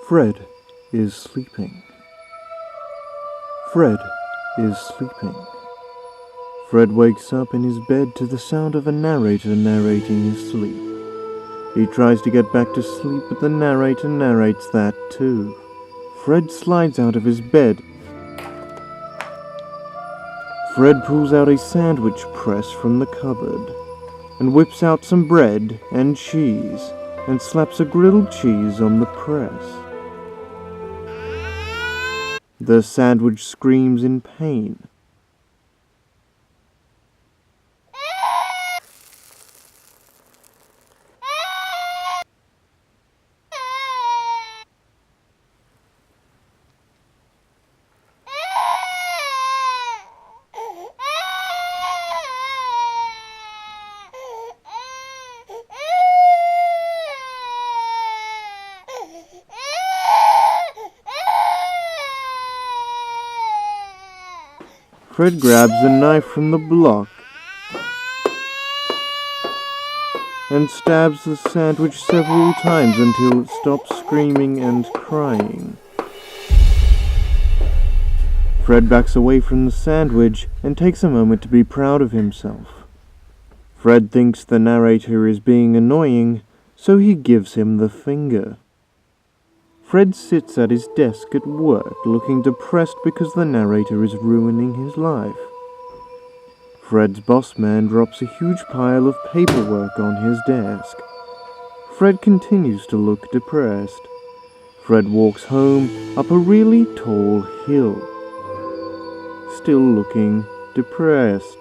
Fred is sleeping. Fred is sleeping. Fred wakes up in his bed to the sound of a narrator narrating his sleep. He tries to get back to sleep, but the narrator narrates that too. Fred slides out of his bed. Fred pulls out a sandwich press from the cupboard and whips out some bread and cheese and slaps a grilled cheese on the press. The sandwich screams in pain. Fred grabs a knife from the block and stabs the sandwich several times until it stops screaming and crying. Fred backs away from the sandwich and takes a moment to be proud of himself. Fred thinks the narrator is being annoying, so he gives him the finger. Fred sits at his desk at work, looking depressed because the narrator is ruining his life. Fred's boss man drops a huge pile of paperwork on his desk. Fred continues to look depressed. Fred walks home up a really tall hill, still looking depressed.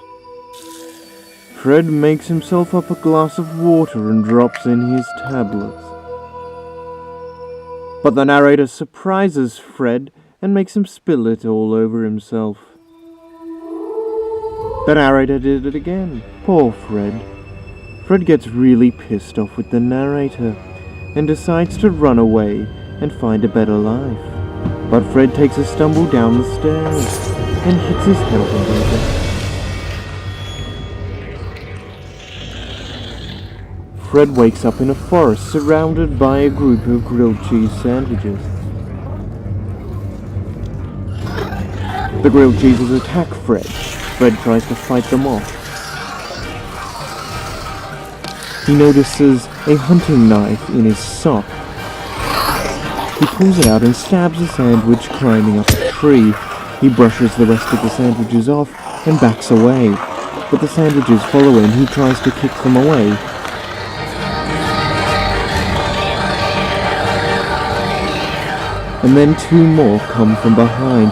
Fred makes himself up a glass of water and drops in his tablets. But the narrator surprises Fred and makes him spill it all over himself. The narrator did it again. Poor Fred. Fred gets really pissed off with the narrator and decides to run away and find a better life. But Fred takes a stumble down the stairs and hits his head on the desk. Fred wakes up in a forest surrounded by a group of grilled cheese sandwiches. The grilled cheeses attack Fred. Fred tries to fight them off. He notices a hunting knife in his sock. He pulls it out and stabs a sandwich climbing up a tree. He brushes the rest of the sandwiches off and backs away. But the sandwiches follow him. He tries to kick them away. And then two more come from behind.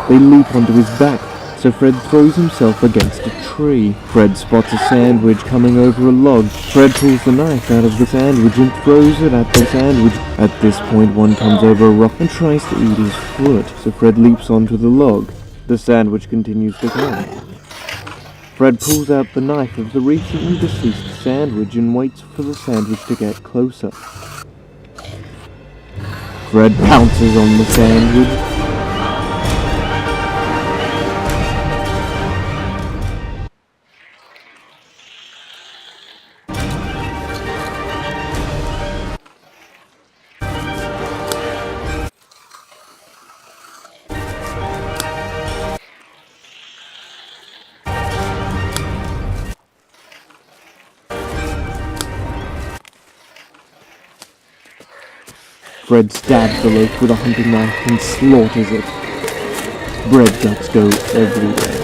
They leap onto his back, so Fred throws himself against a tree. Fred spots a sandwich coming over a log. Fred pulls the knife out of the sandwich and throws it at the sandwich. At this point, one comes over a rock and tries to eat his foot, so Fred leaps onto the log. The sandwich continues to come. Fred pulls out the knife of the recently deceased sandwich and waits for the sandwich to get closer. Fred pounces on the sandwich. Fred stabs the loaf with a hunting knife and slaughters it. Bread guts go everywhere.